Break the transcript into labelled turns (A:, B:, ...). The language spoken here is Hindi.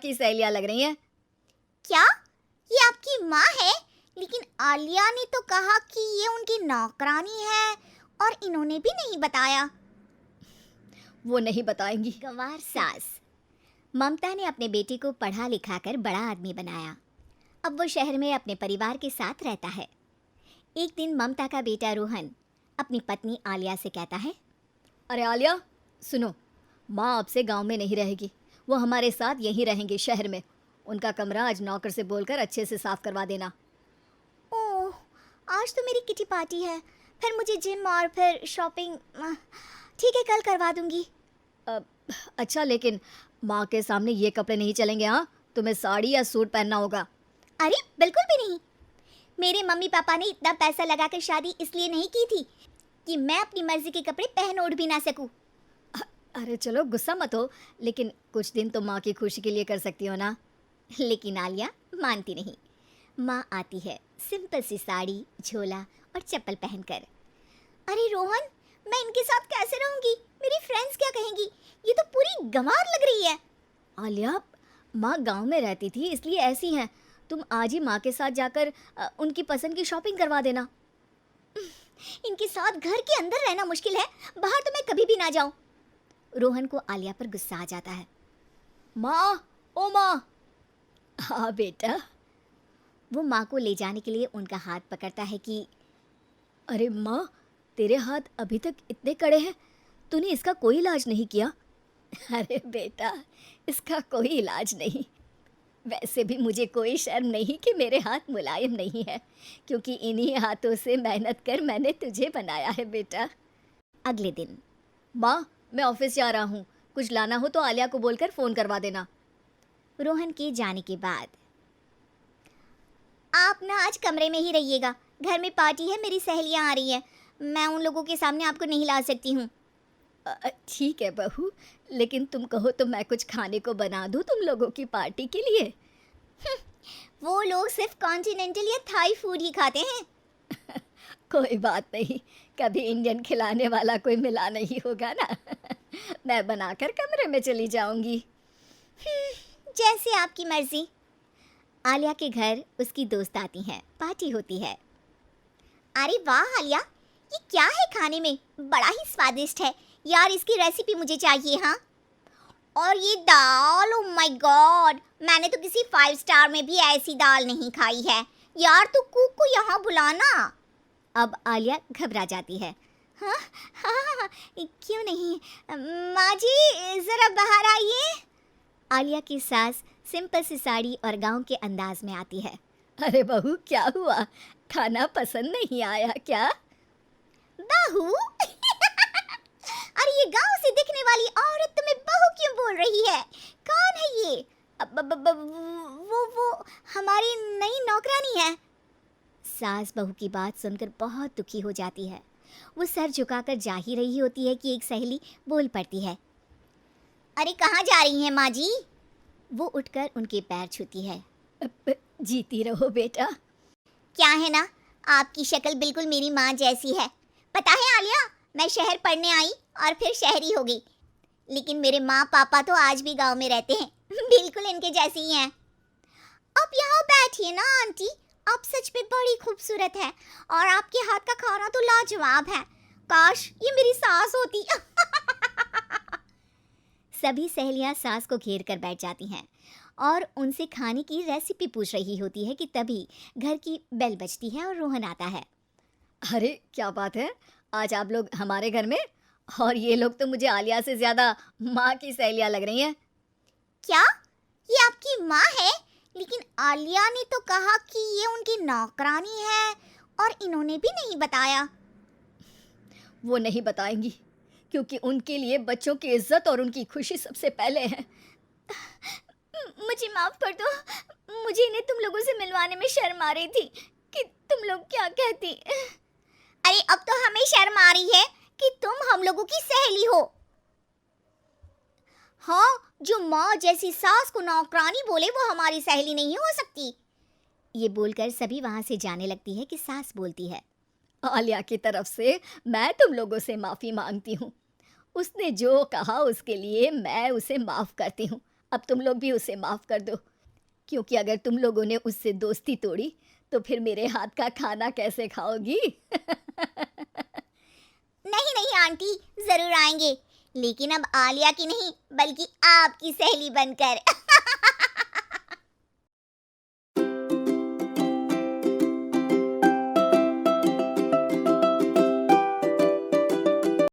A: की सहेलियां लग रही हैं।
B: क्या ये आपकी माँ है? लेकिन आलिया ने तो कहा कि ये उनकी नौकरानी है और इन्होंने भी नहीं बताया।
A: वो नहीं बताएंगी।
B: गंवार सास। ममता ने अपने बेटे को पढ़ा लिखा कर बड़ा आदमी बनाया। अब वो शहर में अपने परिवार के साथ रहता है। एक दिन ममता का बेटा रोहन अपनी पत्नी आलिया से कहता है,
A: अरे आलिया सुनो, माँ अब से गांव में नहीं रहेगी, वो हमारे साथ यहीं रहेंगे शहर में। उनका कमरा आज नौकर से बोलकर अच्छे से साफ करवा देना।
B: ओह, आज तो मेरी किटी पार्टी है, फिर मुझे जिम और फिर शॉपिंग। ठीक है, कल करवा दूंगी।
A: अच्छा, लेकिन माँ के सामने ये कपड़े नहीं चलेंगे। हाँ, तुम्हें साड़ी या सूट पहनना होगा।
B: अरे बिल्कुल भी नहीं। मेरे मम्मी पापा ने इतना पैसा लगाकर शादी इसलिए नहीं की थी कि मैं अपनी मर्जी के कपड़े पहन ओढ़ भी ना सकूं।
A: अरे चलो, गुस्सा मत हो, लेकिन कुछ दिन तो माँ की खुशी के लिए कर सकती हो ना।
B: लेकिन आलिया मानती नहीं। माँ आती है सिंपल सी साड़ी, झोला और चप्पल पहनकर। अरे रोहन, मैं इनके साथ कैसे रहूंगी? मेरी फ्रेंड्स क्या कहेंगी? ये तो पूरी गंवार लग रही है।
A: आलिया, माँ गांव में रहती थी इसलिए ऐसी हैं। तुम आज ही माँ के साथ जाकर उनकी पसंद की शॉपिंग करवा देना।
B: इनके साथ घर के अंदर रहना मुश्किल है, बाहर तो मैं कभी भी ना जाऊं। रोहन को आलिया पर गुस्सा आ जाता है।
A: माँ, ओ माँ। हाँ बेटा।
B: वो माँ को ले जाने के लिए उनका हाथ पकड़ता है कि
A: अरे माँ, तेरे हाथ अभी तक इतने कड़े हैं, तूने इसका कोई इलाज नहीं किया? अरे बेटा, इसका कोई इलाज नहीं। वैसे भी मुझे कोई शर्म नहीं कि मेरे हाथ मुलायम नहीं है, क्योंकि इन्हीं हाथों से मेहनत कर मैंने तुझे बनाया है बेटा।
B: अगले दिन।
A: माँ, मैं ऑफिस जा रहा हूँ, कुछ लाना हो तो आलिया को बोलकर फ़ोन करवा देना।
B: रोहन के जाने के बाद, आप ना आज कमरे में ही रहिएगा, घर में पार्टी है, मेरी सहेलियां आ रही हैं, मैं उन लोगों के सामने आपको नहीं ला सकती हूँ।
A: ठीक है बहू, लेकिन तुम कहो तो मैं कुछ खाने को बना दूँ तुम लोगों की पार्टी के लिए।
B: वो लोग सिर्फ कॉन्टिनेंटल या थाई फूड ही खाते हैं।
A: कोई बात नहीं, कभी इंडियन खिलाने वाला कोई मिला नहीं होगा ना। मैं बनाकर कमरे में चली जाऊंगी।
B: जैसे आपकी मर्जी। आलिया के घर उसकी दोस्त आती हैं, पार्टी होती है। अरे वाह आलिया, ये क्या है खाने में? बड़ा ही स्वादिष्ट है यार, इसकी रेसिपी मुझे चाहिए। हाँ, और ये दाल, ओ माय गॉड, मैंने तो किसी 5 स्टार में भी ऐसी दाल नहीं खाई है यार। तू कुक को यहाँ बुलाना। अब आलिया घबरा जाती है। हाँ हाँ, क्यों नहीं, माँ जी जरा बाहर आइए। आलिया की सास सिंपल सी साड़ी और गांव के अंदाज में आती है।
A: अरे बहू, क्या हुआ? खाना पसंद नहीं आया क्या?
B: बहू? अरे ये गांव से दिखने वाली औरत तुम्हें बहू क्यों बोल रही है? कौन है ये? वो हमारी नई नौकरानी है। सास बहू की बात सुनकर बहुत दुखी हो जाती है। वो सर झुकाकर जा ही रही होती है कि एक सहेली बोल पड़ती है। अरे कहाँ जा रही हैं माँ जी? वो उठकर उनके पैर छूती है।
A: जीती रहो बेटा।
B: क्या है ना, आपकी शक्ल बिल्कुल मेरी माँ जैसी है। पता है आलिया, मैं शहर पढ़ने आई और फिर शहरी हो गई, लेकिन मेरे माँ पापा तो आज भी गांव में रहते हैं, बिल्कुल इनके जैसे ही हैं। आप यहाँ बैठिए ना आंटी, आप सच में बड़ी खूबसूरत है और आपके हाथ का खाना तो लाजवाब है। काश ये मेरी सास होती। सभी सहेलियां सास को घेर कर बैठ जाती हैं और उनसे खाने की रेसिपी पूछ रही होती है कि तभी घर की बेल बजती है और रोहन आता है।
A: अरे क्या बात है, आज आप लोग हमारे घर में? और ये लोग तो मुझे आलिया से ज़्यादा माँ की सहेलियाँ लग रही हैं।
B: क्या ये आपकी माँ है? लेकिन आलिया ने तो कहा कि ये उनकी नौकरानी है और इन्होंने भी नहीं बताया।
A: वो नहीं बताएंगी, क्योंकि उनके लिए बच्चों की इज्जत और उनकी खुशी सबसे पहले है।
B: मुझे माफ कर दो, मुझे इन्हें तुम लोगों से मिलवाने में शर्म आ रही थी कि तुम लोग क्या कहती। अरे अब तो हमें शर्म आ रही है कि तुम हम लोगों की सहेली हो। हाँ, जो माँ जैसी सास को नौकरानी बोले वो हमारी सहेली नहीं हो सकती। ये बोलकर सभी वहां से जाने लगती है कि सास बोलती है।
A: आलिया की तरफ से मैं तुम लोगों से माफ़ी मांगती हूँ। उसने जो कहा उसके लिए मैं उसे माफ़ करती हूँ। अब तुम लोग भी उसे माफ़ कर दो, क्योंकि अगर तुम लोगों ने उससे दोस्ती तोड़ी तो फिर मेरे हाथ का खाना कैसे खाओगी?
B: नहीं नहीं आंटी, जरूर आएंगे, लेकिन अब आलिया की नहीं बल्कि आपकी सहेली बनकर।